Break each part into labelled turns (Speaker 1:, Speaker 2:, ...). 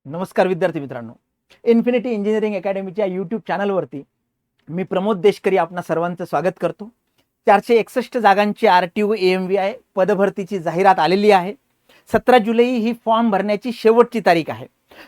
Speaker 1: नमस्कार विद्यार्थी मित्रांनो, इन्फिनिटी इंजिनिअरिंग अकॅडमीच्या यूट्यूब चॅनलवरती मी प्रमोद देशकरी आपणा सर्वांचं स्वागत करतो. 461 जागांची RTO AMVI पदभरतीची जाहिरात आलेली आहे. 17 जुलै ही फॉर्म भरण्याची शेवटची तारीख आहे.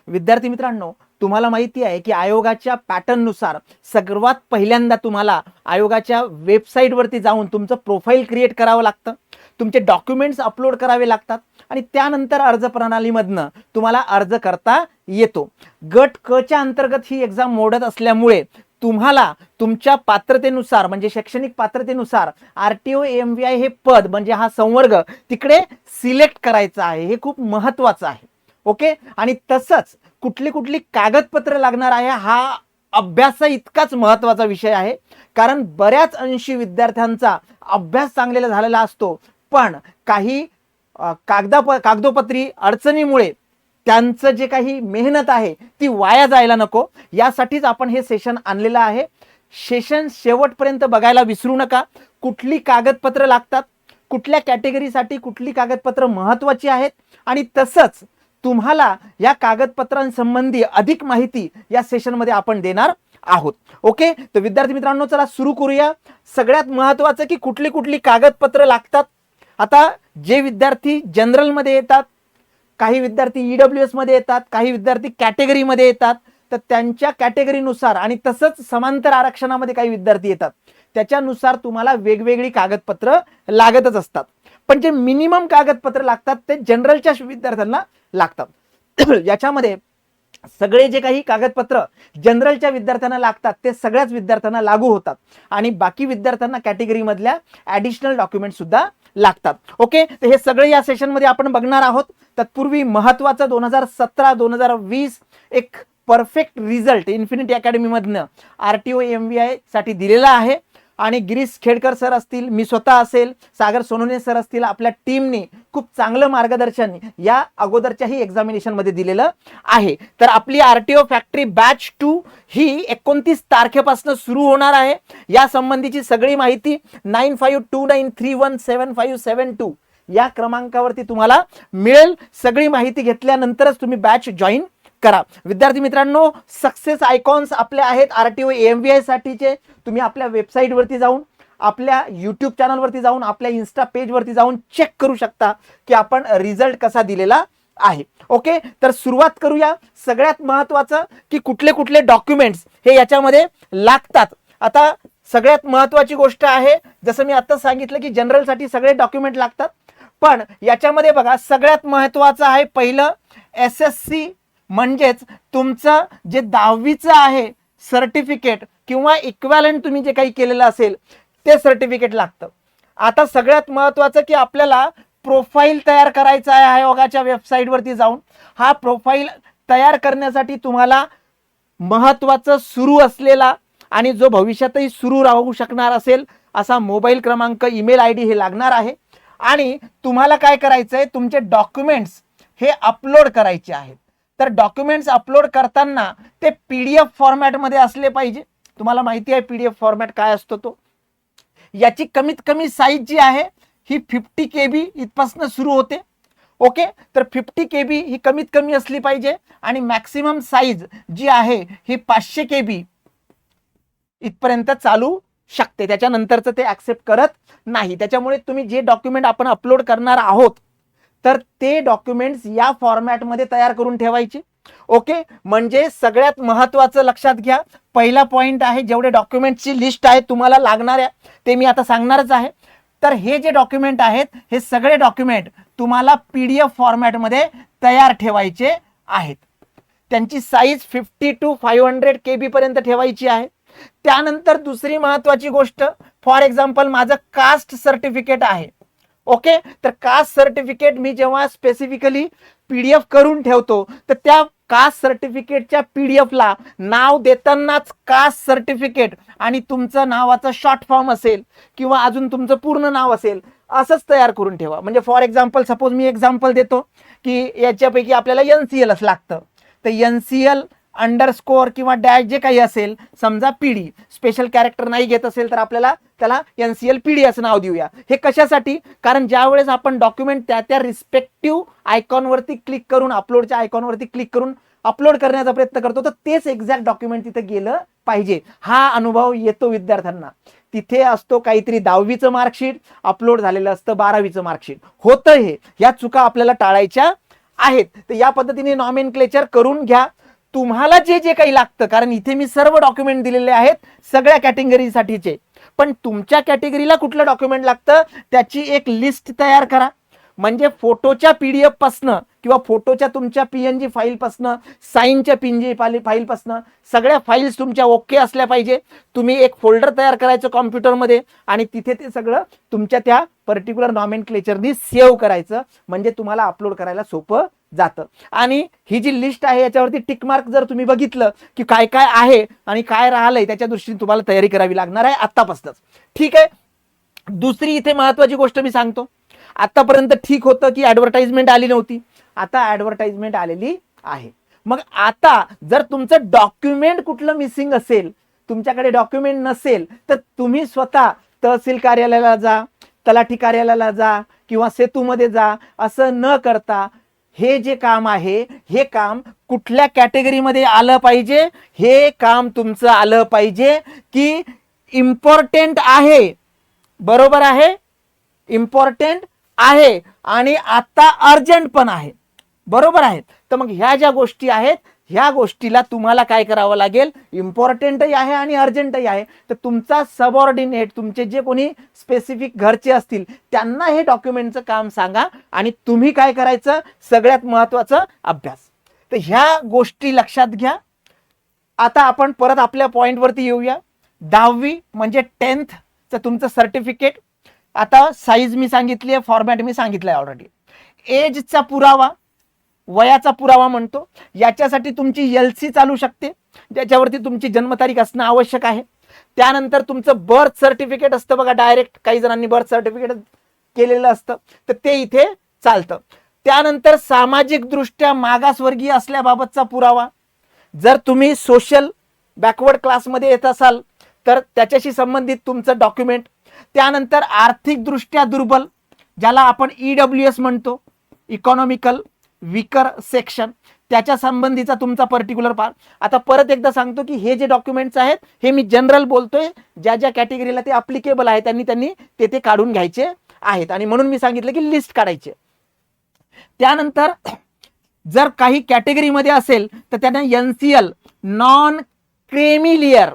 Speaker 1: विद्यार्थी मित्रांनो, तुम्हाला माहिती आहे की आयोगाच्या पॅटर्ननुसार सर्वात पहिल्यांदा तुम्हाला आयोगाच्या वेबसाईटवरती जाऊन तुमचं प्रोफाईल क्रिएट करावं लागतं, तुमचे डॉक्युमेंट्स अपलोड करावे लागतात आणि त्यानंतर अर्ज प्रणालीमधनं तुम्हाला अर्ज करता येतो. गट क च्या अंतर्गत ही एक्झाम मोडत असल्यामुळे तुम्हाला तुमच्या पात्रतेनुसार म्हणजे शैक्षणिक पात्रतेनुसार RTO AMVI हे पद म्हणजे हा संवर्ग तिकडे सिलेक्ट करायचा आहे. हे खूप महत्त्वाचं आहे. ओके, आणि तसंच कुठली कुठली कागदपत्र लागणार आहे हा अभ्यास इतकाच महत्त्वाचा विषय आहे. कारण बऱ्याच अंशी विद्यार्थ्यांचा अभ्यास चांगलेला झालेला असतो, पण काही कागदोपत्री अडचणीमुळे त्यांचं जे काही मेहनत आहे ती वाया जायला नको, यासाठीच आपण हे सेशन आणलेलं आहे. सेशन शेवटपर्यंत बघायला विसरू नका. कुठली कागदपत्र लागतात, कुठल्या कॅटेगरीसाठी कुठली कागदपत्र महत्त्वाची आहेत आणि तसंच तुम्हाला या कागदपत्रांसंबंधी अधिक माहिती या सेशनमध्ये आपण देणार आहोत. ओके, तर विद्यार्थी मित्रांनो, चला सुरू करूया. सगळ्यात महत्त्वाचं की कुठली कुठली कागदपत्र लागतात. आता जे विद्यार्थी जनरलमध्ये येतात, काही विद्यार्थी EWS मध्ये येतात, काही विद्यार्थी कॅटेगरीमध्ये येतात, तर त्यांच्या कॅटेगरीनुसार आणि तसंच समांतर आरक्षणामध्ये काही विद्यार्थी येतात, त्याच्यानुसार तुम्हाला वेगवेगळी कागदपत्र लागतच असतात. पण जे मिनिमम कागदपत्र लागतात ते जनरलच्या विद्यार्थ्यांना लागतात. याच्यामध्ये सगळे जे काही कागदपत्र जनरलच्या विद्यार्थ्यांना लागतात ते सगळ्याच विद्यार्थ्यांना लागू होतात आणि बाकी विद्यार्थ्यांना कॅटेगरीमधल्या ॲडिशनल डॉक्युमेंट सुद्धा लागतात. ओके, तर हे सगळे या सेशनमध्ये आपण बघणार आहोत. तत्पूर्वी महत्त्वाचं 2017-2020 एक परफेक्ट रिझल्ट इन्फिनिटी अकॅडमीमधनं RTO AMVI साठी दिलेला आहे आणि गिरीश खेडकर सर असतील, मी स्वतः असेल, सागर सोनोने सर असतील, आपल्या टीमने खूप चांगलं मार्गदर्शन या अगोदरच्याही एक्झामिनेशनमध्ये दिलेलं आहे. तर आपली RTO फॅक्टरी बॅच 2 ही 29 तारखेपासून सुरू होणार आहे. या संबंधीची सगळी माहिती 9529317572 या क्रमांकावरती तुम्हाला मिळेल. सगळी माहिती घेतल्यानंतरच तुम्ही बॅच जॉईन करा. विद्यार्थी मित्रांनो, सक्सेस आयकॉन्स आपले आहेत RTO AMVI साठीचे. तुम्ही आपल्या वेबसाईटवरती जाऊन, आपल्या यूट्यूब चॅनलवरती जाऊन, आपल्या इन्स्टा पेजवरती जाऊन चेक करू शकता की आपण रिझल्ट कसा दिलेला आहे. ओके, तर सुरुवात करूया. सगळ्यात महत्त्वाचं की कुठले कुठले डॉक्युमेंट्स हे याच्यामध्ये लागतात. आता सगळ्यात महत्त्वाची गोष्ट आहे, जसं मी आता सांगितलं की जनरलसाठी सगळे डॉक्युमेंट लागतात, पण याच्यामध्ये बघा सगळ्यात महत्त्वाचं आहे पहिलं SSC म्हणजेच तुमचं जे 10वीचं आहे सर्टिफिकेट किंवा इक्वॅलंट तुम्ही जे काही केलेलं असेल ते सर्टिफिकेट लागतं. आता सगळ्यात महत्त्वाचं की आपल्याला प्रोफाईल तयार करायचा आहे आयोगाच्या वेबसाईटवरती जाऊन. हा प्रोफाईल तयार करण्यासाठी तुम्हाला महत्त्वाचं सुरू असलेला आणि जो भविष्यातही सुरू राहू शकणार असेल असा मोबाईल क्रमांक, ईमेल ID हे लागणार आहे. आणि तुम्हाला काय करायचं आहे, तुमचे डॉक्युमेंट्स हे अपलोड करायचे आहेत. तर डॉक्युमेंट्स अपलोड करताना ते PDF फॉर्मॅटमध्ये असले पाहिजे. तुम्हाला माहिती आहे PDF फॉर्मॅट काय असतो तो. याची कमीत कमी साईज जी आहे ही 50 KB इथपासून सुरू होते. ओके, तर 50 KB ही कमीत कमी असली पाहिजे आणि मॅक्सिमम साईज जी आहे ही 500 KB इथपर्यंत चालू शकते. त्याच्यानंतरचं ते ॲक्सेप्ट करत नाही. त्याच्यामुळे तुम्ही जे डॉक्युमेंट आपण अपलोड करणार आहोत तर ते डॉक्युमेंट्स या फॉर्मॅटमध्ये तयार करून ठेवायचे. ओके, म्हणजे सगळ्यात महत्त्वाचं लक्षात घ्या. पहिला पॉईंट आहे, जेवढे डॉक्युमेंटची लिस्ट आहे तुम्हाला लागणाऱ्या ते मी आता सांगणारच आहे. तर हे जे डॉक्युमेंट आहेत हे सगळे डॉक्युमेंट तुम्हाला PDF फॉर्मॅटमध्ये तयार ठेवायचे आहेत. त्यांची साईज 50 to 500 KB पर्यंत ठेवायची आहे. त्यानंतर दुसरी महत्त्वाची गोष्ट, फॉर एक्झाम्पल माझं कास्ट सर्टिफिकेट आहे. ओके, तर कास्ट सर्टिफिकेट मी जेव्हा स्पेसिफिकली PDF करून ठेवतो तर त्या कास्ट सर्टिफिकेटच्या PDFला नाव देतानाच कास्ट सर्टिफिकेट आणि तुमचं नावाचं शॉर्ट फॉर्म असेल किंवा अजून तुमचं पूर्ण नाव असेल असंच तयार करून ठेवा. म्हणजे for example suppose me example देतो की याच्यापैकी आपल्याला NCL लागतं, तर NCL अंडरस्कोर किंवा डॅश जे काही असेल, समजा PD स्पेशल कॅरेक्टर नाही घेत असेल तर आपल्याला त्याला NCL PD असं नाव देऊया. हे कशासाठी, कारण ज्या वेळेस आपण डॉक्युमेंट त्या रिस्पेक्टिव्ह आयकॉनवरती क्लिक करून, अपलोडच्या आयकॉनवरती क्लिक करून अपलोड करण्याचा प्रयत्न करतो तर तेच एक्झॅक्ट डॉक्युमेंट तिथे गेलं पाहिजे. हा अनुभव येतो विद्यार्थ्यांना. तिथे असतो काहीतरी 10वीचं मार्कशीट अपलोड झालेलं असतं 12वीचं मार्कशीट. होतं हे, या चुका आपल्याला टाळायच्या आहेत. तर या पद्धतीने नॉमेनक्लेचर करून घ्या. तुम्हाला जे जे काही लागतं, कारण इथे मी सर्व डॉक्युमेंट दिलेले आहेत सगळ्या कॅटेगरीसाठीचे, पण तुमच्या कॅटेगरीला कुठलं डॉक्युमेंट लागतं त्याची एक लिस्ट तयार करा. म्हणजे फोटोच्या PDF पासनं किंवा फोटोच्या तुमच्या PNG फाईल पासनं, साईनच्या PNG फाईल पासनं सगळ्या फाईल्स तुमच्या ओके असल्या पाहिजे. तुम्ही एक फोल्डर तयार करायचं कॉम्प्युटरमध्ये आणि तिथे ते सगळं तुमच्या त्या पर्टिक्युलर नॉमेनक्लेचरनी सेव्ह करायचं, म्हणजे तुम्हाला अपलोड करायला सोपं जातं. आणि ही जी लिस्ट आहे याच्यावरती टिक मार्क जर तुम्ही बघितलं की काय काय आहे आणि काय राहिलंय त्याच्या दृष्टीने तुम्हाला तयारी करावी लागणार आहे आत्तापासूनच. ठीक आहे. दुसरी इथे महत्वाची गोष्ट मी सांगतो. आतापर्यंत ठीक होतं की ऍडव्हर्टाइजमेंट आली नव्हती, आता ऍडव्हर्टाइजमेंट आलेली आहे. मग आता जर तुमचं डॉक्युमेंट कुठलं मिसिंग असेल, तुमच्याकडे डॉक्युमेंट नसेल, तर तुम्ही स्वतः तहसील कार्यालयाला जा, तलाठी कार्यालयाला जा किंवा सेतूमध्ये जा. असं न करता हे जे काम आहे हे काम कुठल्या कॅटेगरीमध्ये आलं पाहिजे, हे काम तुमचं आलं पाहिजे की इम्पॉर्टंट आहे. बरोबर आहे, इम्पॉर्टंट आहे आणि आता अर्जंट पण आहे. बरोबर आहे. तर मग ह्या ज्या गोष्टी आहेत ह्या गोष्टीला तुम्हाला काय करावं लागेल, इम्पॉर्टंटही आहे आणि अर्जंटही आहे. तर तुमचा सबऑर्डिनेट, तुमचे जे कोणी स्पेसिफिक घरचे असतील त्यांना हे डॉक्युमेंटचं काम सांगा आणि तुम्ही काय करायचं, सगळ्यात महत्वाचं अभ्यास. तर ह्या गोष्टी लक्षात घ्या. आता आपण परत आपल्या पॉइंटवरती येऊया. 10वी म्हणजे 10th तुमचं सर्टिफिकेट. आता साईज मी सांगितली आहे, फॉर्मॅट मी सांगितलंय ऑलरेडी. एजचा पुरावा, वयाचा पुरावा म्हणतो, याच्यासाठी तुमची LC चालू शकते, ज्याच्यावरती तुमची जन्मतारीख असणं आवश्यक आहे. त्यानंतर तुमचं बर्थ सर्टिफिकेट असतं बघा, डायरेक्ट काही जणांनी बर्थ सर्टिफिकेट केलेलं असतं, तर ते इथे चालतं. त्यानंतर सामाजिक दृष्ट्या मागासवर्गीय असल्याबाबतचा पुरावा, जर तुम्ही सोशल बॅकवर्ड क्लासमध्ये येत असाल तर त्याच्याशी संबंधित तुमचं डॉक्युमेंट. त्यानंतर आर्थिकदृष्ट्या दुर्बल, ज्याला आपण EWS म्हणतो, इकॉनॉमिकल वीकर सेक्शन, त्याच्या संबंधीचा तुमचा पर्टिक्युलर पार्ट. आता परत एकदा सांगतो की हे जे डॉक्युमेंट्स आहेत हे मी जनरल बोलतोय, ज्या ज्या कॅटेगरीला ते अप्लिकेबल आहे त्यांनी ते काढून घ्यायचे आहेत आणि म्हणून मी सांगितलं की लिस्ट काढायची. त्यानंतर जर काही कॅटेगरीमध्ये असेल तर त्यांना NCL नॉन क्रेमिलियर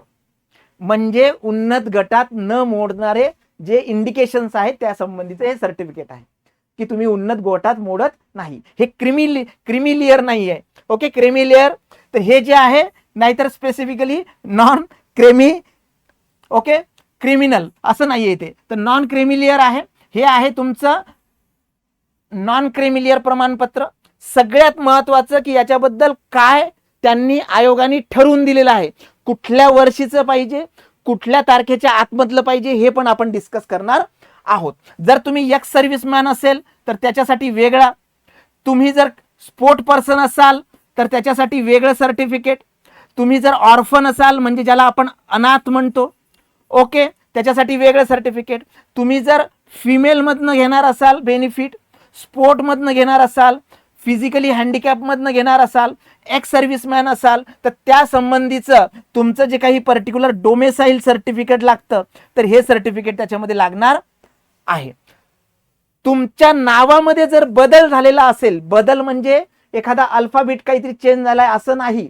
Speaker 1: म्हणजे उन्नत गटात न मोडणारे जे इंडिकेशन्स आहेत त्या संबंधीचं हे सर्टिफिकेट आहे की तुम्ही उन्नत गटात मोडत नाही. हे क्रिमिलियर नाही आहे. ओके, क्रिमिलियर तर हे जे आहे, नाहीतर specifically non creamy, okay, criminal असं नाही आहे ते. तर नॉन क्रिमिलियर आहे. हे आहे तुमचं नॉन क्रिमिलियर प्रमाणपत्र. सगळ्यात महत्वाचं की याच्याबद्दल काय त्यांनी आयोगाने ठरवून दिलेलं आहे, कुठल्या वर्षीचं पाहिजे, कुठल्या तारखेच्या आतमधलं पाहिजे, हे पण आपण डिस्कस करणार आहोत. जर तुम्ही एक्स सर्व्हिसमॅन असेल तर त्याच्यासाठी वेगळा, तुम्ही जर स्पोर्ट पर्सन असाल तर त्याच्यासाठी वेगळं सर्टिफिकेट, तुम्ही जर ऑर्फन असाल म्हणजे ज्याला आपण अनाथ म्हणतो, ओके, त्याच्यासाठी वेगळं सर्टिफिकेट, तुम्ही जर फिमेलमधनं घेणार असाल बेनिफिट, स्पोर्टमधनं घेणार असाल, फिजिकली हँडिकॅपमधनं घेणार असाल, एक्स सर्व्हिसमॅन असाल तर त्या संबंधीचं तुमचं जे काही पर्टिक्युलर डोमेसाईल सर्टिफिकेट लागतं तर हे सर्टिफिकेट त्याच्यामध्ये लागणार आहे. तुमच्या नावामध्ये जर बदल झालेला असेल, बदल म्हणजे एखादा अल्फाबेट काहीतरी चेंज झालाय असं नाही,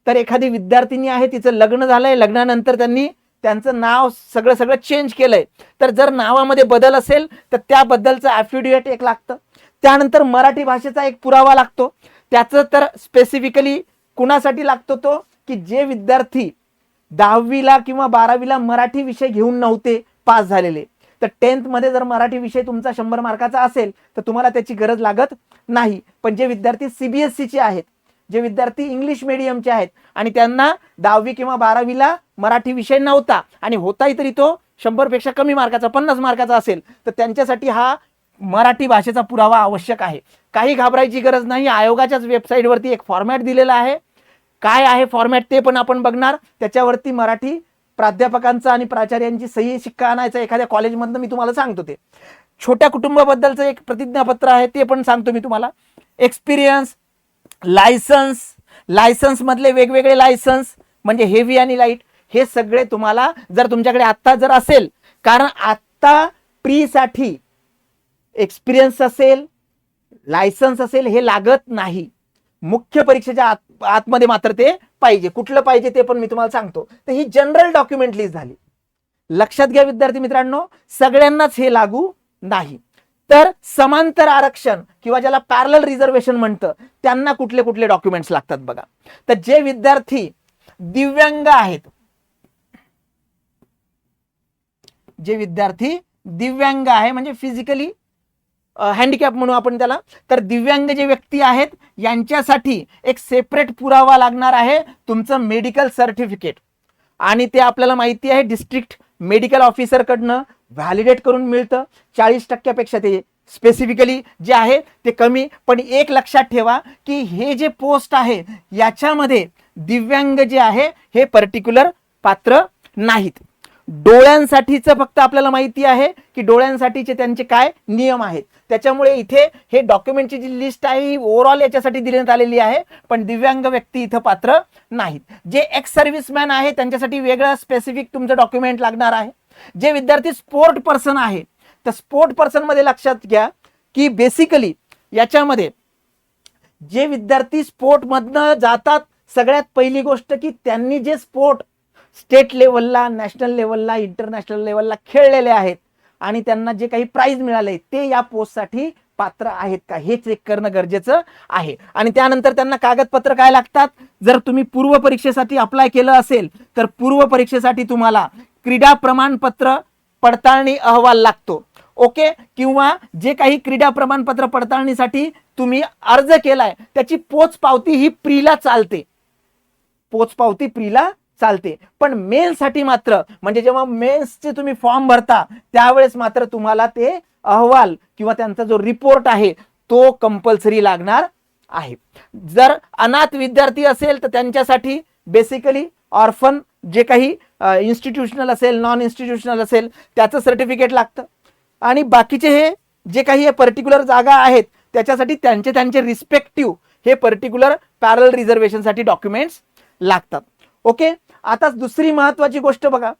Speaker 1: तर एखादी विद्यार्थिनी आहे तिचं लग्न झालंय, लग्नानंतर त्यांनी त्यांचं नाव सगळं चेंज केलंय, तर जर नावामध्ये बदल असेल तर त्याबद्दलचं ॲफिडेविट एक लागतं. त्यानंतर मराठी भाषेचा एक पुरावा लागतो. त्याचं तर स्पेसिफिकली कुणासाठी लागतो तो की जे विद्यार्थी 10वीला किंवा 12वीला मराठी विषय घेऊन नव्हते पास झालेले, तर 10th मध्ये जर मराठी विषय तुमचा 100 मार्काचा असेल तर तुम्हाला त्याची गरज लागत नाही. पण जे विद्यार्थी CBSE आहेत, जे विद्यार्थी इंग्लिश मीडियमचे आहेत आणि त्यांना 10वी किंवा 12वीला मराठी विषय नव्हता आणि होताही तरी तो 100 पेक्षा कमी मार्काचा 50 मार्काचा असेल तर त्यांच्यासाठी हा मराठी भाषेचा पुरावा आवश्यक आहे. काही घाबरायची गरज नाही. आयोगाच्याच वेबसाईटवरती एक फॉर्मॅट दिलेला आहे. काय आहे फॉर्मॅट ते पण आपण बघणार. त्याच्यावरती मराठी प्राध्यापकांचा आणि प्राचार्यांची सही शिक्का आणायचा एखाद्या कॉलेजमधनं मी तुम्हाला सांगतो. ते छोट्या कुटुंबाबद्दलचं एक प्रतिज्ञापत्र आहे ते पण सांगतो मी तुम्हाला. एक्सपिरियन्स, लायसन्स, लायसन्स मधले वेगवेगळे लायसन्स म्हणजे हेवी आणि लाईट, हे सगळे तुम्हाला जर तुमच्याकडे आत्ता जर असेल, कारण आत्ता प्रीसाठी एक्सपिरियन्स असेल, लायसन्स असेल हे लागत नाही. मुख्य परीक्षेच्या आतमध्ये मात्र ते पाहिजे. कुठलं पाहिजे ते पण मी तुम्हाला सांगतो. तर ही जनरल डॉक्युमेंट लिस्ट झाली. लक्षात घ्या विद्यार्थी मित्रांनो, सगळ्यांनाच हे लागू नाही. तर समांतर आरक्षण किंवा ज्याला पॅरलल रिझर्वेशन म्हणतं, त्यांना कुठले कुठले डॉक्युमेंट्स लागतात बघा. तर जे विद्यार्थी दिव्यांग आहेत, जे विद्यार्थी दिव्यांग आहे म्हणजे फिजिकली हँडिकॅप म्हणू आपण त्याला, तर दिव्यांग जे व्यक्ती आहेत यांच्यासाठी एक सेपरेट पुरावा लागणार आहे, तुमचं मेडिकल सर्टिफिकेट. आणि ते आपल्याला माहिती आहे डिस्ट्रिक्ट मेडिकल ऑफिसर कडनं व्हॅलिडेट करून मिळतं. 40% ते स्पेसिफिकली जे आहे ते कमी. पण एक लक्षात ठेवा की हे जे पोस्ट आहे याच्यामध्ये दिव्यांग जे आहे हे पर्टिक्युलर पात्र नाहीत. डोळ्यांसाठीचं फक्त आपल्याला माहिती आहे की डोळ्यांसाठीचे त्यांचे काय नियम आहेत. त्याच्यामुळे इथे हे डॉक्युमेंटची जी लिस्ट आहे ही ओव्हरऑल याच्यासाठी देण्यात आलेली आहे, पण दिव्यांग व्यक्ती इथं पात्र नाहीत. जे एक्स सर्व्हिसमॅन आहे त्यांच्यासाठी वेगळं स्पेसिफिक तुमचं डॉक्युमेंट लागणार आहे. जे विद्यार्थी स्पोर्ट पर्सन आहे, तर स्पोर्ट पर्सन मध्ये लक्षात घ्या की बेसिकली याच्यामध्ये जे विद्यार्थी स्पोर्ट मधनं जातात, सगळ्यात पहिली गोष्ट की त्यांनी जे स्पोर्ट स्टेट लेवलला, नॅशनल लेवलला, इंटरनॅशनल लेवलला खेळलेले आहेत आणि त्यांना जे काही प्राइज मिळाले ते या पोस्टसाठी पात्र आहेत का हे चेक करणं गरजेचं आहे. आणि त्यानंतर त्यांना कागदपत्र काय लागतात, जर तुम्ही पूर्व परीक्षेसाठी अप्लाय केलं असेल तर पूर्व परीक्षेसाठी तुम्हाला क्रीडा प्रमाणपत्र पडताळणी अहवाल लागतो. ओके, किंवा जे काही क्रीडा प्रमाणपत्र पडताळणीसाठी तुम्ही अर्ज केलाय त्याची पोचपावती ही प्रीला चालते, पोचपावती प्रीला चालते. पण मेन्ससाठी मात्र म्हणजे जेव्हा मेन्सचे तुम्ही फॉर्म भरता त्यावेळेस मात्र तुम्हाला ते अहवाल किंवा त्यांचा जो रिपोर्ट आहे तो कंपल्सरी लागणार आहे. जर अनाथ विद्यार्थी असेल तर त्यांच्यासाठी बेसिकली ऑर्फन जे काही इन्स्टिट्यूशनल असेल, नॉन इन्स्टिट्यूशनल असेल त्याचं सर्टिफिकेट लागतं. आणि बाकीचे हे जे काही पर्टिक्युलर जागा आहेत त्याच्यासाठी त्यांचे रिस्पेक्टिव्ह हे पर्टिक्युलर पॅरलल रिझर्वेशनसाठी डॉक्युमेंट्स लागतात. ओके, आता दुसरी महत्वाची गोष्ट बघा,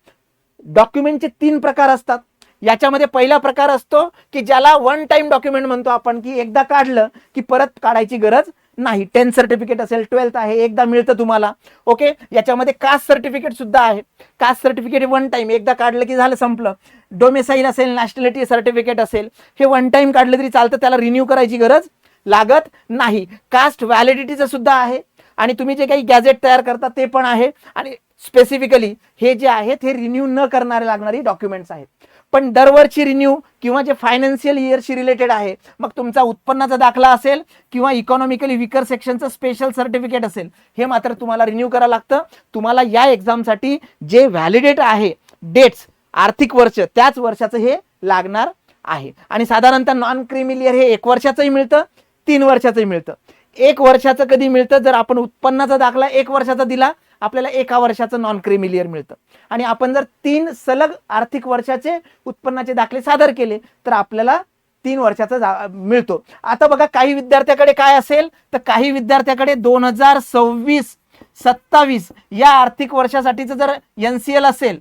Speaker 1: डॉक्युमेंटचे 3 प्रकार असतात. याच्यामध्ये पहिला प्रकार असतो की ज्याला वन टाइम डॉक्युमेंट म्हणतो आपण, की एकदा काढलं की परत काढायची गरज नाही. 10th सर्टिफिकेट असेल, 12th आहे, एकदा मिळतं तुम्हाला. ओके, याच्यामध्ये कास्ट सर्टिफिकेट सुद्धा आहे. कास्ट सर्टिफिकेट वन टाइम, एकदा काढलं की झालं, संपलं. डोमेसाईल असेल, नॅशनॅलिटी सर्टिफिकेट असेल, हे वन टाइम काढलं तरी चालतं, त्याला रिन्यू करायची गरज लागत नाही. कास्ट व्हॅलिडिटीचं सुद्धा आहे आणि तुम्ही जे काही गॅझेट तयार करता ते पण आहे. आणि स्पेसिफिकली हे जे आहेत हे रिन्यू न करणारे लागणारी डॉक्युमेंट्स आहेत. पण दरवर्षी रिन्यू किंवा जे फायनान्शियल इयरशी रिलेटेड आहे, मग तुमचा उत्पन्नाचा दाखला असेल किंवा इकॉनॉमिकली विकर सेक्शनचं स्पेशल सर्टिफिकेट असेल, हे मात्र तुम्हाला रिन्यू करावं लागतं. तुम्हाला या एक्झामसाठी जे व्हॅलिडेट आहे डेट्स, आर्थिक वर्ष, त्याच वर्षाचं हे लागणार आहे. आणि साधारणतः नॉन क्रिमिलियर हे 1 वर्षाचंही मिळतं, 3 वर्षाचंही मिळतं. 1 वर्षाचं कधी मिळतं, जर आपण उत्पन्नाचा दाखला 1 वर्षाचा दिला आपल्याला 1 वर्षाचं नॉन क्रिमिलियर मिळतं. आणि आपण जर 3 सलग आर्थिक वर्षाचे उत्पन्नाचे दाखले सादर केले तर आपल्याला 3 वर्षाचा मिळतो. आता बघा, काही विद्यार्थ्याकडे काय असेल तर काही विद्यार्थ्याकडे 2026-27 या आर्थिक वर्षासाठीचं जर NCL असेल,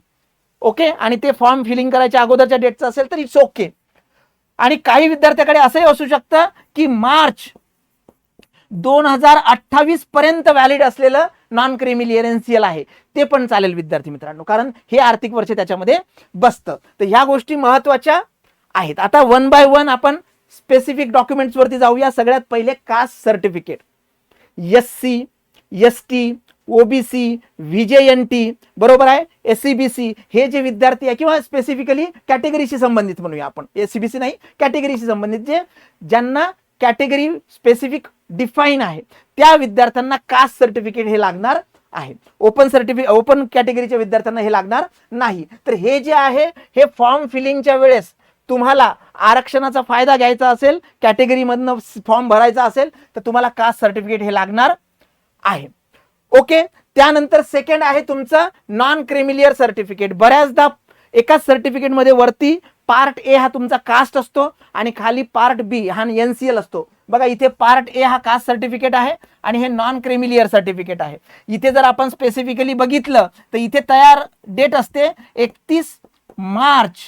Speaker 1: ओके, आणि ते फॉर्म फिलिंग करायच्या अगोदरच्या डेटचं असेल तर इट्स ओके. आणि काही विद्यार्थ्याकडे असंही असू शकतं की मार्च 2028 पर्यंत व्हॅलिड असलेलं नॉन क्रिमिलियर NCL आहे, ते पण चालेल विद्यार्थी मित्रांनो, कारण हे आर्थिक वर्ष त्याच्यामध्ये बसतं. तर ह्या गोष्टी महत्वाच्या आहेत. आता 1 बाय 1 आपण स्पेसिफिक डॉक्युमेंट्स वरती जाऊया. सगळ्यात पहिले caste certificate. SC, ST, OBC, VJNT, बरोबर आहे, SCBC हे जे विद्यार्थी आहे किंवा स्पेसिफिकली कॅटेगरीशी संबंधित म्हणूया आपण, SCBC नाही, कॅटेगरीशी संबंधित, जे ज्यांना कॅटेगरी स्पेसिफिक डिफाईन आहे त्या विद्यार्थ्यांना कास्ट सर्टिफिकेट हे लागणार आहे. ओपन कॅटेगरीच्या विद्यार्थ्यांना हे लागणार नाही. तर हे जे आहे हे फॉर्म फिलिंगच्या वेळेस तुम्हाला आरक्षणाचा फायदा घ्यायचा असेल, कॅटेगरीमधनं फॉर्म भरायचा असेल तर तुम्हाला कास्ट सर्टिफिकेट हे लागणार आहे. ओके, त्यानंतर सेकंड आहे तुमचं नॉन क्रिमिलियर सर्टिफिकेट. बऱ्याचदा एकाच सर्टिफिकेटमध्ये वरती पार्ट A हा तुमचा कास्ट असतो आणि खाली पार्ट B हा NCL असतो. बघा इथे पार्ट ए हा कास्ट सर्टिफिकेट आहे आणि हे नॉन क्रिमिलियर सर्टिफिकेट आहे. इथे जर आपण स्पेसिफिकली बघितलं तर इथे तयार डेट असते 31 मार्च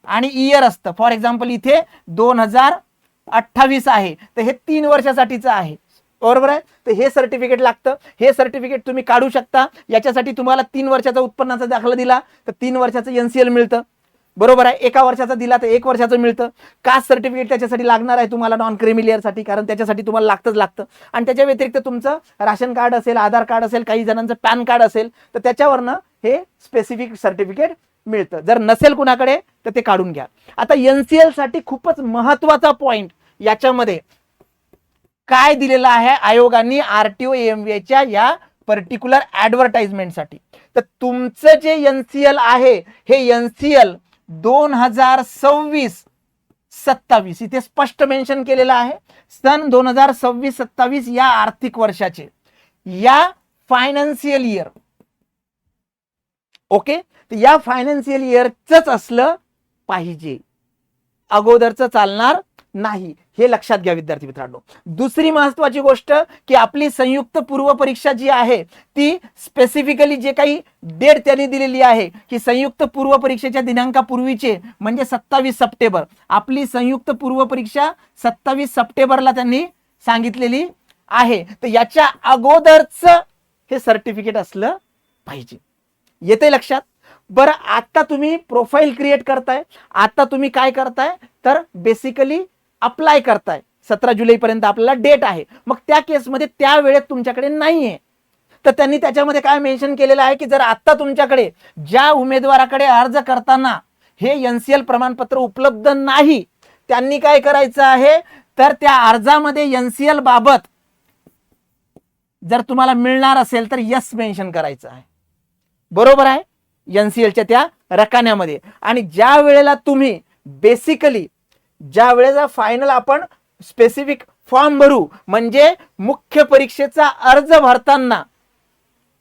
Speaker 1: आणि इयर असतं. फॉर एक्झाम्पल इथे 2028 आहे, तर हे 3 वर्षासाठीचं आहे, बरोबर आहे. तर हे सर्टिफिकेट लागतं. हे सर्टिफिकेट तुम्ही काढू शकता. याच्यासाठी तुम्हाला 3 वर्षाचा उत्पन्नाचा दाखला दिला तर 3 वर्षाचं एनसीएल मिळतं, बरोबर आहे. 1 वर्षाचा दिला तर 1 वर्षाचं मिळतं. कास्ट सर्टिफिकेट त्याच्यासाठी लागणार आहे तुम्हाला नॉन क्रिमिलियरसाठी, कारण त्याच्यासाठी तुम्हाला लागतं. आणि त्याच्या व्यतिरिक्त तुमचं राशन कार्ड असेल, आधार कार्ड असेल, काही जणांचं पॅन कार्ड असेल तर त्याच्यावरनं हे स्पेसिफिक सर्टिफिकेट मिळतं. जर नसेल कुणाकडे तर ते काढून घ्या. आता एनसीएल साठी खूपच महत्वाचा पॉइंट याच्यामध्ये काय दिलेलं आहे आयोगाने आरटीओ एएमव्हीच्या या पर्टिक्युलर ऍडव्हर्टाइजमेंटसाठी. तर तुमचं जे एनसीएल आहे हे एनसीएल 2026-27 इथे स्पष्ट मेन्शन केलेलं आहे. सन 2026-27 या आर्थिक वर्षाचे या फायनान्शियल इयर, ओके. तर या फायनान्शियल इयरच असलं पाहिजे, अगोदरचं चालणार नाही, हे लक्षात घ्या विद्यार्थी मित्रांनो. दुसरी महत्वाची गोष्ट की आपली संयुक्त पूर्व परीक्षा जी आहे ती स्पेसिफिकली जे काही डेट त्यांनी दिलेली आहे की संयुक्त पूर्व परीक्षेच्या दिनांकापूर्वीचे म्हणजे 27 सप्टेंबर, आपली संयुक्त पूर्व परीक्षा 27 सप्टेंबरला त्यांनी सांगितलेली आहे. तर याच्या अगोदरच हे सर्टिफिकेट असलं पाहिजे. येते लक्षात. बरं, आता तुम्ही प्रोफाईल क्रिएट करताय, आता तुम्ही काय करताय तर बेसिकली अप्लाय करताय. 17 जुलैपर्यंत आपल्याला डेट आहे. मग त्या केसमध्ये त्या वेळेत तुमच्याकडे नाहीये, तर त्यांनी त्याच्यामध्ये काय मेन्शन केलेलं आहे की जर आता तुमच्याकडे ज्या उमेदवाराकडे अर्ज करताना हे एनसीएल प्रमाणपत्र उपलब्ध नाही, त्यांनी काय करायचं आहे तर त्या अर्जामध्ये एनसीएल बाबत जर तुम्हाला मिळणार असेल तर यस मेन्शन करायचं आहे, बरोबर आहे, एनसीएलच्या त्या रकान्यामध्ये. आणि ज्या वेळेला तुम्ही बेसिकली ज्या वेळेला फायनल आपण स्पेसिफिक फॉर्म भरू म्हणजे मुख्य परीक्षेचा अर्ज भरताना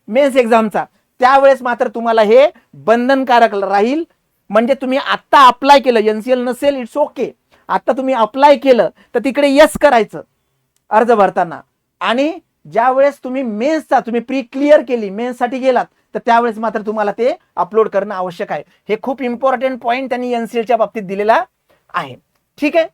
Speaker 1: मेन्स एक्झामचा, त्यावेळेस मात्र तुम्हाला हे बंधनकारक राहील. म्हणजे तुम्ही आता अप्लाय केलं, एनसीएल नसेल इट्स ओके, आता तुम्ही अप्लाय केलं तर तिकडे यस करायचं अर्ज भरताना. आणि ज्या वेळेस तुम्ही मेन्सचा तुम्ही प्री क्लिअर केली, मेन्ससाठी गेलात तर त्यावेळेस मात्र तुम्हाला ते अपलोड करणं आवश्यक आहे. हे खूप इम्पॉर्टंट पॉइंट त्यांनी एनसीएलच्या बाबतीत दिलेला आहे, ठीक आहे.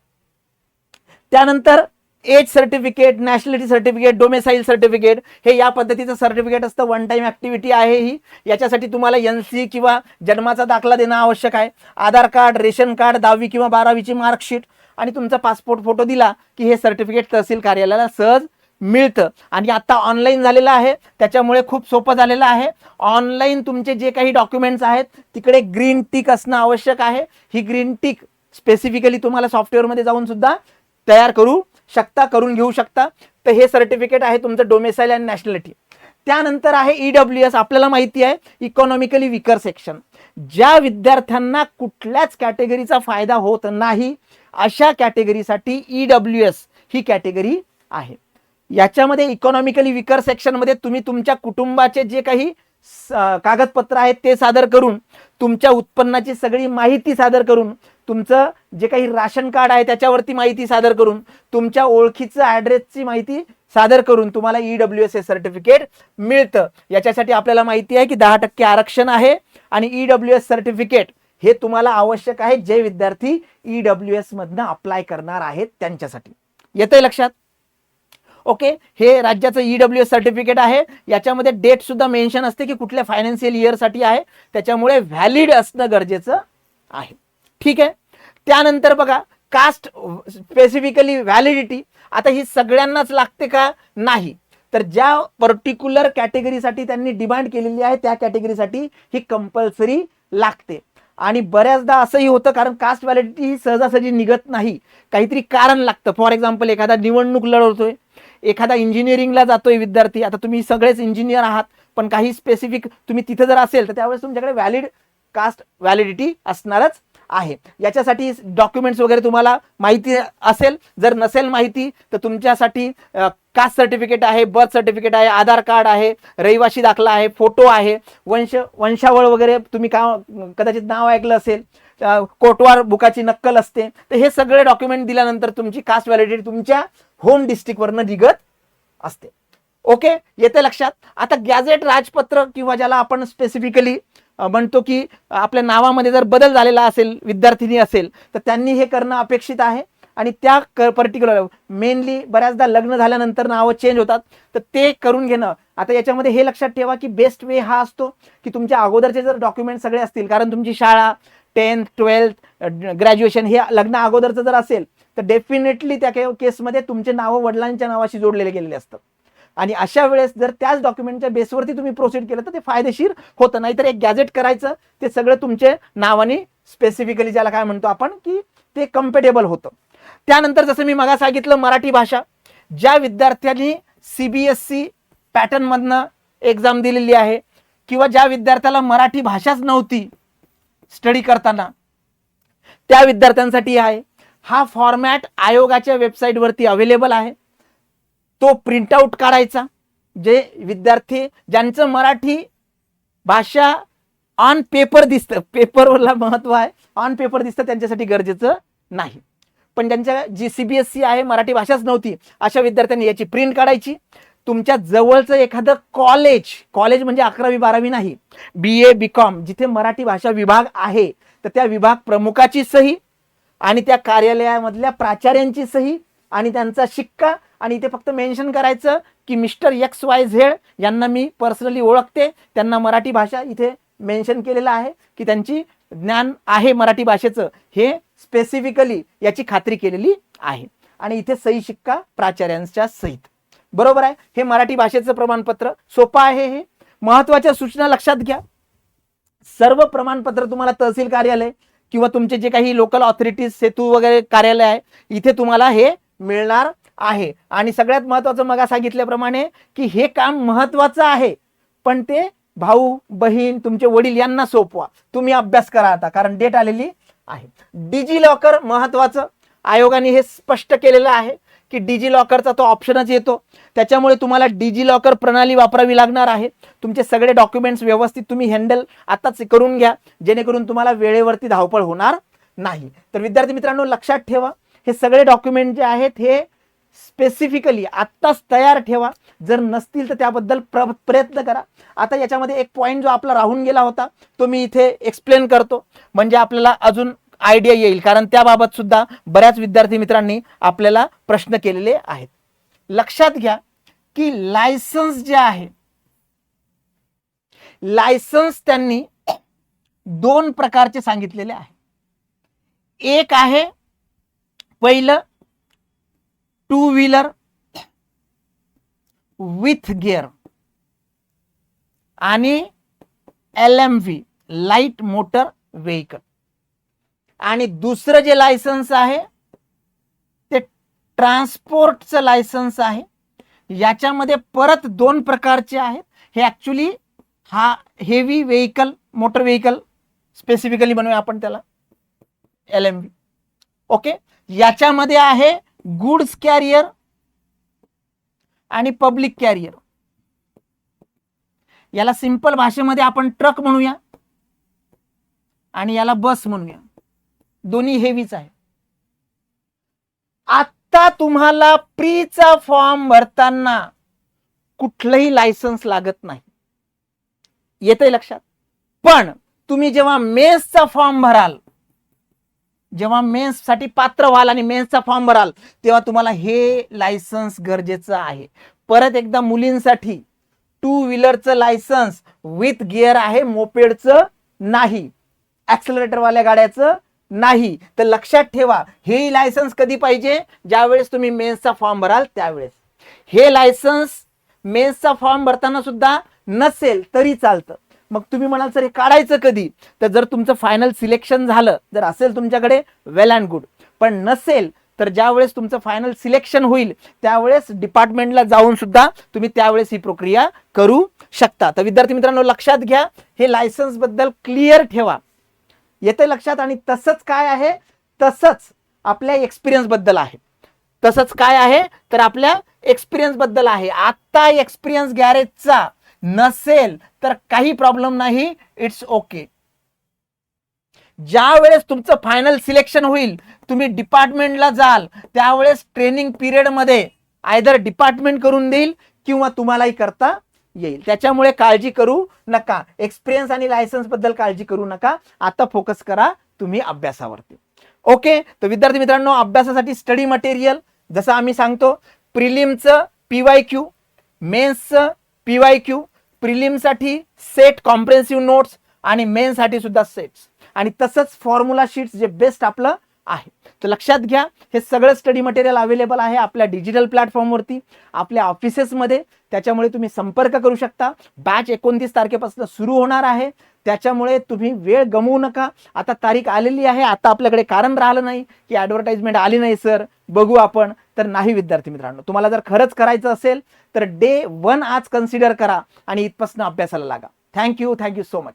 Speaker 1: त्यानंतर age certificate, nationality certificate, domicile certificate, हे या पद्धतीचं सर्टिफिकेट असतं. वन टाइम ऍक्टिव्हिटी आहे ही. याच्यासाठी तुम्हाला एनसी किंवा जन्माचा दाखला देणं आवश्यक आहे. आधार कार्ड, रेशन कार्ड, 10वी किंवा 12वीची मार्कशीट आणि तुमचा पासपोर्ट फोटो दिला की हे सर्टिफिकेट तहसील कार्यालयाला सहज मिळतं. आणि आता ऑनलाईन झालेलं आहे त्याच्यामुळे खूप सोपं झालेलं आहे. ऑनलाईन तुमचे जे काही डॉक्युमेंट्स आहेत तिकडे ग्रीन टिक असणं आवश्यक आहे. ही ग्रीन टिक स्पेसिफिकली तुम्हाला सॉफ्टवेअरमध्ये जाऊन सुद्धा तयार करू शकता, करून घेऊ शकता. तर हे सर्टिफिकेट आहे तुमचं डोमेसाईल आणि नॅशनॅलिटी. त्यानंतर आहे ईडब्ल्यूएस. आपल्याला माहिती आहे इकॉनॉमिकली विकर सेक्शन. ज्या विद्यार्थ्यांना कुठल्याच कॅटेगरीचा फायदा होत नाही अशा कॅटेगरीसाठी ईडब्ल्यूएस ही कॅटेगरी आहे. याच्यामध्ये इकॉनॉमिकली विकर सेक्शन मध्ये तुम्ही तुमच्या कुटुंबाचे जे काही कागदपत्र आहेत ते सादर करून, तुमच्या उत्पन्नाची सगळी माहिती सादर करून, तुमचं जे काही राशन कार्ड आहे त्याच्यावरती माहिती सादर करून, तुमच्या ओळखीचं ॲड्रेसची माहिती सादर करून तुम्हाला ईडब्ल्यूएस हे सर्टिफिकेट मिळतं. याच्यासाठी आपल्याला माहिती आहे की 10% आरक्षण आहे आणि ईडब्ल्यूएस सर्टिफिकेट हे तुम्हाला आवश्यक आहे जे विद्यार्थी ईडब्ल्यूएस मधनं अप्लाय करणार आहेत त्यांच्यासाठी. येतंय लक्षात? ओके. हे राज्याचं ईडब्ल्यूएस सर्टिफिकेट आहे. याच्यामध्ये डेट सुद्धा मेन्शन असते की कुठल्या फायनान्शियल इयरसाठी आहे, त्याच्यामुळे व्हॅलिड असणं गरजेचं आहे, ठीक आहे. त्यानंतर बघा कास्ट स्पेसिफिकली व्हॅलिडिटी. आता ही सगळ्यांनाच लागते का? नाही. तर ज्या पर्टिक्युलर कॅटेगरीसाठी त्यांनी डिमांड केलेली आहे त्या कॅटेगरीसाठी ही कंपल्सरी लागते. आणि बऱ्याचदा असंही होतं कारण कास्ट व्हॅलिडिटी ही सहजासहजी निघत नाही, काहीतरी कारण लागतं. फॉर एक्झाम्पल एखादा निवडणूक लढवतोय, एखादा इंजिनिअरिंगला जातोय विद्यार्थी, आता तुम्ही सगळेच इंजिनियर आहात पण काही स्पेसिफिक तुम्ही तिथे जर असेल तर त्यावेळेस तुमच्याकडे व्हॅलिड कास्ट व्हॅलिडिटी असणारच आहे. याच्यासाठी डॉक्युमेंट्स वगैरे तुम्हाला माहिती असेल, जर नसेल माहिती तर तुमच्यासाठी कास्ट सर्टिफिकेट आहे, बर्थ सर्टिफिकेट आहे, आधार कार्ड आहे, रहिवासी दाखला आहे, फोटो आहे, वंशावळ वगैरे तुम्ही कदाचित नाव ऐकलं असेल, कोटवार बुकाची नक्कल असते. तर हे सगळे डॉक्युमेंट दिल्यानंतर तुमची कास्ट व्हॅलिडिटी तुमच्या होम डिस्ट्रिक्टवरनं निघत असते. ओके, येते लक्षात. आता गॅझेट राजपत्र किंवा ज्याला आपण स्पेसिफिकली म्हणतो की आपल्या नावामध्ये जर बदल झालेला असेल, विद्यार्थिनी असेल, तर त्यांनी हे करणं अपेक्षित आहे. आणि त्या पर्टिक्युलर मेनली बऱ्याचदा लग्न झाल्यानंतर नावं चेंज होतात, तर ते करून घेणं. आता याच्यामध्ये हे लक्षात ठेवा की बेस्ट वे हा असतो की तुमच्या अगोदरचे जर डॉक्युमेंट सगळे असतील, कारण तुमची शाळा 10th 12th ग्रॅज्युएशन हे लग्न अगोदरचं जर असेल तर डेफिनेटली त्या केसमध्ये तुमचे नावं वडिलांच्या नावाशी जोडलेले गेलेले असतात. आणि अशा वेळेस जर त्याच डॉक्युमेंटच्या बेसवरती तुम्ही प्रोसीड केलं तर ते फायदेशीर होतं. नाहीतर एक गॅझेट करायचं, ते सगळं तुमचे नावाने स्पेसिफिकली ज्याला काय म्हणतो आपण की ते कम्पेटेबल होतं. त्यानंतर जसं मी मगा सांगितलं, मराठी भाषा ज्या विद्यार्थ्यांनी CBSE पॅटर्न मधनं एक्झाम दिलेली आहे किंवा ज्या विद्यार्थ्याला मराठी भाषाच नव्हती स्टडी करताना, त्या विद्यार्थ्यांसाठी आहे हा फॉर्मॅट. आयोगाच्या वेबसाईटवरती अवेलेबल आहे. तो प्रिंटआउट काढायचा. जे विद्यार्थी ज्यांचं मराठी भाषा ऑन पेपर दिसतं, पेपरला महत्व आहे, ऑन पेपर दिसतं त्यांच्यासाठी गरजेचं नाही. पण ज्यांच्या जी CBSE आहे मराठी भाषाच नव्हती अशा विद्यार्थ्यांनी याची प्रिंट काढायची. तुमच्या जवळचं एखादं कॉलेज म्हणजे 11वी 12वी नाही, BA BCom जिथे मराठी भाषा विभाग आहे, तर त्या विभाग प्रमुखाची सही आणि त्या कार्यालयामधल्या प्राचार्यांची सही आणि त्यांचा शिक्का. आणि इथे फक्त मेन्शन करायचं की मिस्टर XYZ यांना मी पर्सनली ओळखते, त्यांना मराठी भाषा इथे मेन्शन केलेलं आहे की त्यांची ज्ञान आहे मराठी भाषेचं, हे स्पेसिफिकली याची खात्री केलेली आहे. आणि इथे सही शिक्का प्राचार्यांच्या सहित. बरोबर आहे. हे मराठी भाषेचं प्रमाणपत्र सोपं आहे. हे महत्वाच्या सूचना लक्षात घ्या. सर्व प्रमाणपत्र तुम्हाला तहसील कार्यालय किंवा तुमचे जे काही लोकल ऑथॉरिटीज, सेतू वगैरे कार्यालय आहे, इथे तुम्हाला हे मिळणार आहे. आणि सगळ्यात महत्वाचं मग सांगितल्याप्रमाणे की हे काम महत्वाचं आहे, पण ते भाऊ बहीण तुमचे वडील यांना सोपवा. तुम्ही अभ्यास करा आता, कारण डेट आलेली आहे. डिजी लॉकर महत्वाचं. आयोगाने हे स्पष्ट केलेलं आहे की डिजी लॉकरचा तो ऑप्शनच येतो. त्याच्यामुळे तुम्हाला डिजी लॉकर प्रणाली वापरावी लागणार आहे. तुमचे सगळे डॉक्युमेंट्स व्यवस्थित तुम्ही हँडल आताच करून घ्या, जेणेकरून तुम्हाला वेळेवरती धावपळ होणार नाही. तर विद्यार्थी मित्रांनो लक्षात ठेवा, हे सगळे डॉक्युमेंट जे आहेत हे स्पेसिफिकली आत्ताच तयार ठेवा. जर नसतील तर त्याबद्दल प्रयत्न करा. आता याच्यामध्ये एक पॉईंट जो आपला राहून गेला होता तो मी इथे एक्सप्लेन करतो, म्हणजे आपल्याला अजून आयडिया येईल, कारण त्याबाबत सुद्धा बऱ्याच विद्यार्थी मित्रांनी आपल्याला प्रश्न केलेले आहेत. लक्षात घ्या की लायसन्स जे आहे, लायसन्स त्यांनी 2 प्रकारचे सांगितलेले आहे. एक आहे पहिलं 2 व्हीलर विथ गिअर आणि LMV लाईट मोटर व्हेकल. आणि दुसरं जे लायसन्स आहे ते ट्रान्सपोर्टचं लायसन्स आहे. याच्यामध्ये परत 2 प्रकारचे आहेत. हे ऍक्च्युली हा heavy vehicle, motor vehicle specifically बनवूया आपण त्याला LMV. ओके, याच्यामध्ये आहे गुड्स कॅरियर आणि पब्लिक कॅरियर. याला सिंपल भाषेमध्ये आपण ट्रक म्हणूया आणि याला बस म्हणूया. दोन्ही हेवीच आहे. आता तुम्हाला प्रीचा फॉर्म भरताना कुठलंही लायसन्स लागत नाही, येतंय लक्षात. पण तुम्ही जेव्हा मेन्सचा फॉर्म भराल, जेव्हा मेन्स साठी पात्र व्हाल आणि मेन्सचा फॉर्म भराल, तेव्हा तुम्हाला हे लायसन्स गरजेचं आहे. परत एकदा मुलींसाठी 2 व्हीलरचं लायसन्स विथ गिअर आहे, मोपेडचं नाही, ऍक्सेलरेटर वाल्या गाड्याचं नाही. तर लक्षात ठेवा, हे लायसन्स कधी पाहिजे, ज्यावेळेस तुम्ही मेन्सचा फॉर्म भराल त्यावेळेस. हे लायसन्स मेन्सचा फॉर्म भरताना सुद्धा नसेल तरी चालतं. मग तुम्ही म्हणाल सर हे काढायचं कधी, तर जर तुमचं फायनल सिलेक्शन झालं, जर असेल तुमच्याकडे वेल अँड गुड, पण नसेल तर ज्यावेळेस तुमचं फायनल सिलेक्शन होईल त्यावेळेस डिपार्टमेंटला जाऊन सुद्धा तुम्ही त्यावेळेस ही प्रक्रिया करू शकता. तर विद्यार्थी मित्रांनो लक्षात घ्या, हे लायसन्स बद्दल क्लिअर ठेवा, येते लक्षात. आणि तसंच काय आहे, तसंच आपल्या एक्सपिरियन्स बद्दल आहे. तसंच काय आहे तर आपल्या एक्सपिरियन्स बद्दल आहे. आता एक्सपिरियन्स गॅरेजचा नसेल तर काही प्रॉब्लेम नाही, इट्स ओके. ज्या वेळेस तुमचं फायनल सिलेक्शन होईल, तुम्ही डिपार्टमेंटला जाल, त्यावेळेस ट्रेनिंग पिरियडमध्ये आयदर डिपार्टमेंट करून देईल किंवा तुम्हालाही करता येईल. त्याच्यामुळे काळजी करू नका. एक्सपिरियन्स आणि लायसन्स बद्दल काळजी करू नका. आता फोकस करा तुम्ही अभ्यासावरती. ओके, तर विद्यार्थी मित्रांनो, अभ्यासासाठी स्टडी मटेरियल जसं आम्ही सांगतो, प्रिलिमचं PYQ, मेन्सचं PYQ, प्रिलिमसाठी सेट कॉम्प्रेहेन्सिव्ह नोट्स आणि मेन्ससाठी सुद्धा सेट्स, आणि तसंच फॉर्म्युला शीट्स जे बेस्ट आपलं आहे. तर लक्षात घ्या, हे सगळं स्टडी मटेरियल अवेलेबल आहे आपल्या डिजिटल प्लॅटफॉर्मवरती, आपल्या ऑफिसेसमध्ये. त्याच्यामुळे तुम्ही संपर्क करू शकता. बॅच 29 तारखेपासून सुरू होणार आहे, त्याच्यामुळे तुम्ही वेळ गमवू नका. आता तारीख आलेली आहे. आता आपल्याकडे कारण राहिलं नाही की ॲडव्हर्टाइजमेंट आली नाही सर, बघू आपण. तर नाही विद्यार्थी मित्रांनो, तुम्हाला जर खरंच करायचं असेल तर डे 1 आज कन्सिडर करा आणि इथपासून अभ्यासाला लागा. Thank you so much.